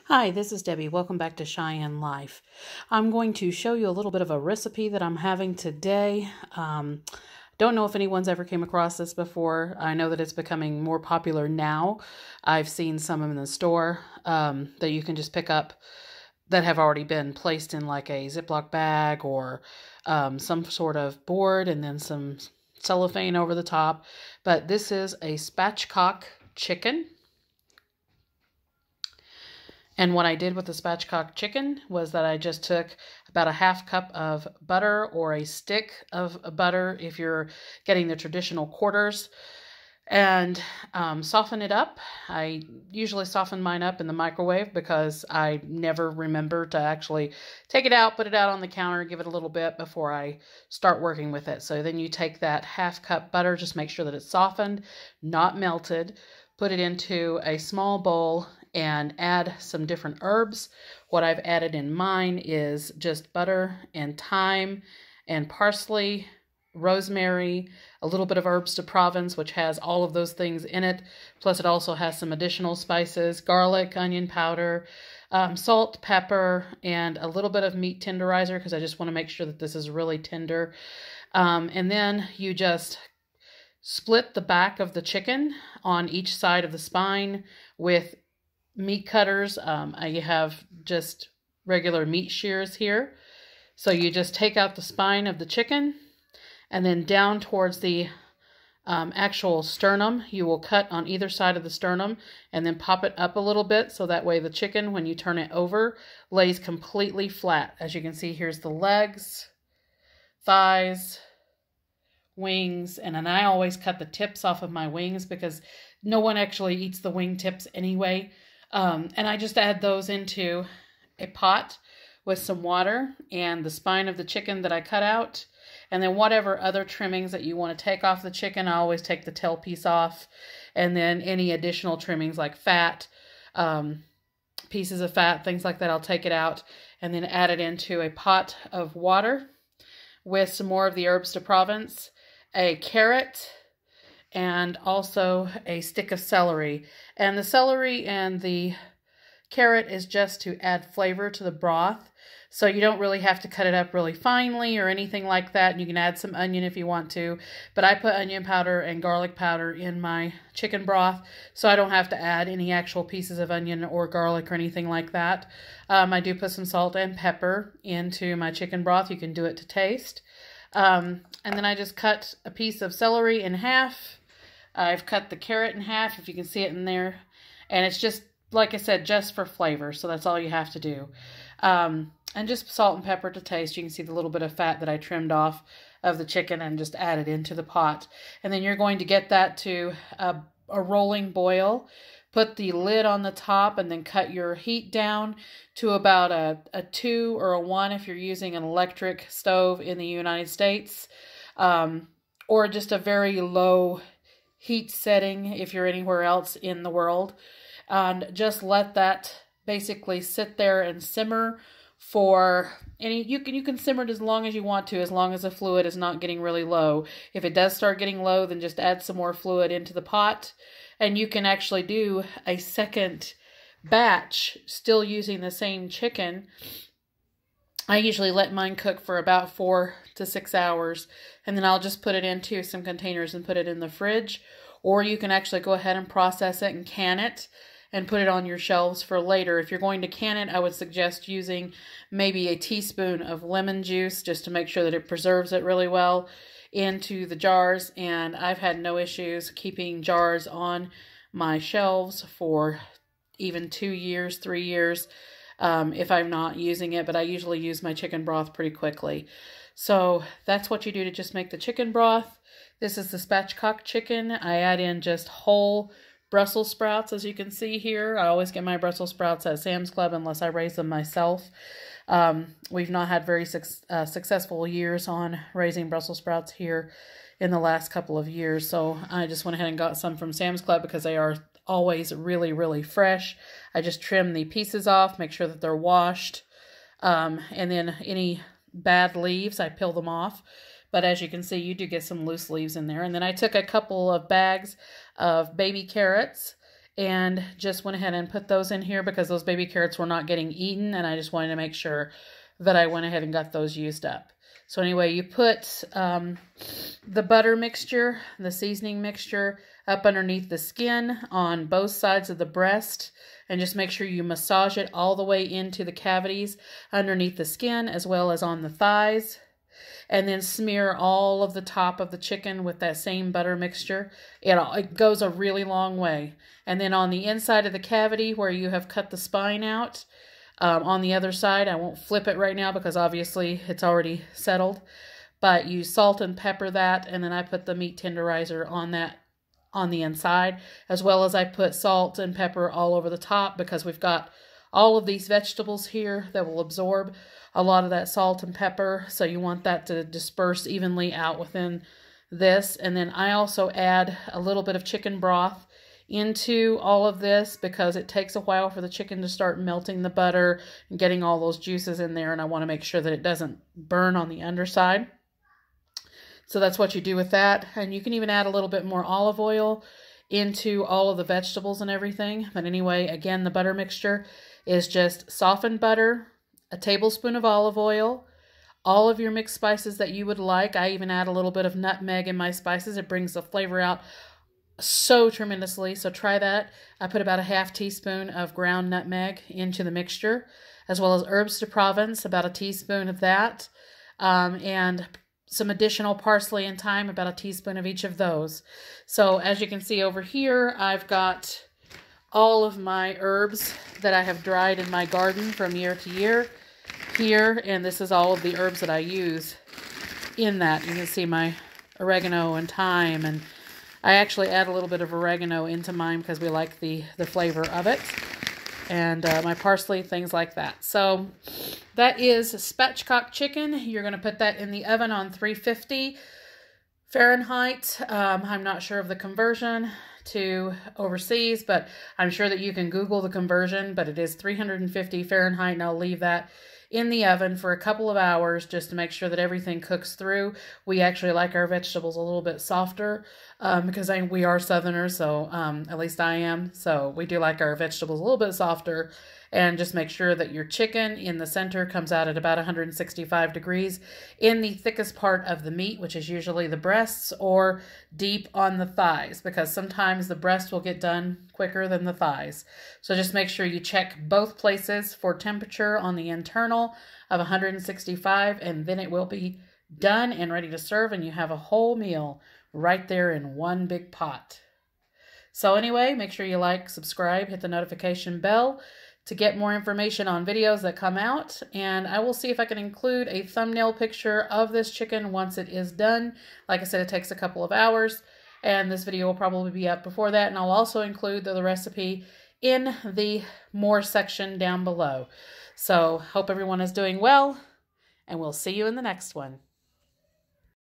Hi, this is Debbie. Welcome back to Cheyenne Life. I'm going to show you a little bit of a recipe that I'm having today. Don't know if anyone's ever came across this before. I know that it's becoming more popular now. I've seen some in the store that you can just pick up that have already been placed in like a Ziploc bag or some sort of board and then some cellophane over the top. But this is a spatchcock chicken. And what I did with the spatchcock chicken was that I just took about a half cup of butter or a stick of butter if you're getting the traditional quarters and soften it up. I usually soften mine up in the microwave because I never remember to actually take it out, put it out on the counter, give it a little bit before I start working with it. So then you take that half cup butter, just make sure that it's softened, not melted, put it into a small bowl and add some different herbs. What I've added in mine is just butter and thyme and parsley, rosemary, a little bit of herbs de Provence, which has all of those things in it. Plus it also has some additional spices, garlic, onion powder, salt, pepper, and a little bit of meat tenderizer because I just want to make sure that this is really tender. And then you just split the back of the chicken on each side of the spine with meat cutters. I have just regular meat shears here. So you just take out the spine of the chicken and then down towards the actual sternum, you will cut on either side of the sternum and then pop it up a little bit so that way the chicken, when you turn it over, lays completely flat. As you can see, here's the legs, thighs, wings, and then I always cut the tips off of my wings because no one actually eats the wing tips anyway. And I just add those into a pot with some water and the spine of the chicken that I cut out. And then whatever other trimmings that you want to take off the chicken, I always take the tail piece off. And then any additional trimmings like fat, pieces of fat, things like that, I'll take it out and then add it into a pot of water with some more of the herbs de Provence, a carrot, and also a stick of celery. And the celery and the carrot is just to add flavor to the broth. So you don't really have to cut it up really finely or anything like that. You can add some onion if you want to. But I put onion powder and garlic powder in my chicken broth, so I don't have to add any actual pieces of onion or garlic or anything like that. I do put some salt and pepper into my chicken broth. You can do it to taste. And then I just cut a piece of celery in half. I've cut the carrot in half, if you can see it in there. And it's just, like I said, just for flavor. So that's all you have to do. And just salt and pepper to taste. You can see the little bit of fat that I trimmed off of the chicken and just added into the pot. And then you're going to get that to a rolling boil. Put the lid on the top and then cut your heat down to about a 2 or a 1 if you're using an electric stove in the United States. Or just a very low heat setting if you're anywhere else in the world. And just let that basically sit there and simmer for you can simmer it as long as you want to, as long as the fluid is not getting really low. If it does start getting low, then just add some more fluid into the pot. And you can actually do a second batch still using the same chicken. I usually let mine cook for about 4 to 6 hours, and then I'll just put it into some containers and put it in the fridge. Or you can actually go ahead and process it and can it and put it on your shelves for later. If you're going to can it, I would suggest using maybe a teaspoon of lemon juice just to make sure that it preserves it really well into the jars. And I've had no issues keeping jars on my shelves for even 2 years, 3 years. If I'm not using it, but I usually use my chicken broth pretty quickly. So that's what you do to just make the chicken broth. This is the spatchcock chicken. I add in just whole Brussels sprouts, as you can see here. I always get my Brussels sprouts at Sam's Club unless I raise them myself. We've not had very successful years on raising Brussels sprouts here in the last couple of years. So I just went ahead and got some from Sam's Club because they are always really, really fresh. I just trim the pieces off, make sure that they're washed. And then any bad leaves, I peel them off. But as you can see, you do get some loose leaves in there. And then I took a couple of bags of baby carrots and just went ahead and put those in here because those baby carrots were not getting eaten, and I just wanted to make sure that I went ahead and got those used up. So anyway, you put the butter mixture, the seasoning mixture, up underneath the skin on both sides of the breast, and just make sure you massage it all the way into the cavities underneath the skin as well as on the thighs. And then smear all of the top of the chicken with that same butter mixture. It goes a really long way. And then on the inside of the cavity where you have cut the spine out, on the other side, I won't flip it right now because obviously it's already settled, but you salt and pepper that, and then I put the meat tenderizer on that on the inside, as well as I put salt and pepper all over the top because we've got all of these vegetables here that will absorb a lot of that salt and pepper, so you want that to disperse evenly out within this. And then I also add a little bit of chicken broth into all of this because it takes a while for the chicken to start melting the butter and getting all those juices in there, and I want to make sure that it doesn't burn on the underside. So that's what you do with that. And you can even add a little bit more olive oil into all of the vegetables and everything. But anyway, again, the butter mixture is just softened butter, a tablespoon of olive oil, all of your mixed spices that you would like. I even add a little bit of nutmeg in my spices. It brings the flavor out so tremendously, so try that. I put about a half teaspoon of ground nutmeg into the mixture, as well as herbs de Provence, about a teaspoon of that, and some additional parsley and thyme, about a teaspoon of each of those. So as you can see over here, I've got all of my herbs that I have dried in my garden from year to year here, and this is all of the herbs that I use in that. You can see my oregano and thyme, and I actually add a little bit of oregano into mine because we like the flavor of it, and my parsley, things like that. So that is spatchcock chicken. You're going to put that in the oven on 350 Fahrenheit. I'm not sure of the conversion to overseas, but I'm sure that you can Google the conversion, but it is 350 Fahrenheit, and I'll leave that in the oven for a couple of hours just to make sure that everything cooks through. We actually like our vegetables a little bit softer because we are Southerners, so at least I am, so we do like our vegetables a little bit softer. And just make sure that your chicken in the center comes out at about 165 degrees in the thickest part of the meat, which is usually the breasts, or deep on the thighs, because sometimes the breast will get done quicker than the thighs. So just make sure you check both places for temperature on the internal of 165, and then it will be done and ready to serve, and you have a whole meal right there in one big pot. So anyway, make sure you like, subscribe, hit the notification bell to get more information on videos that come out, and I will see if I can include a thumbnail picture of this chicken once it is done. Like I said, it takes a couple of hours, and this video will probably be up before that, and I'll also include the recipe in the more section down below. So hope everyone is doing well, and we'll see you in the next one.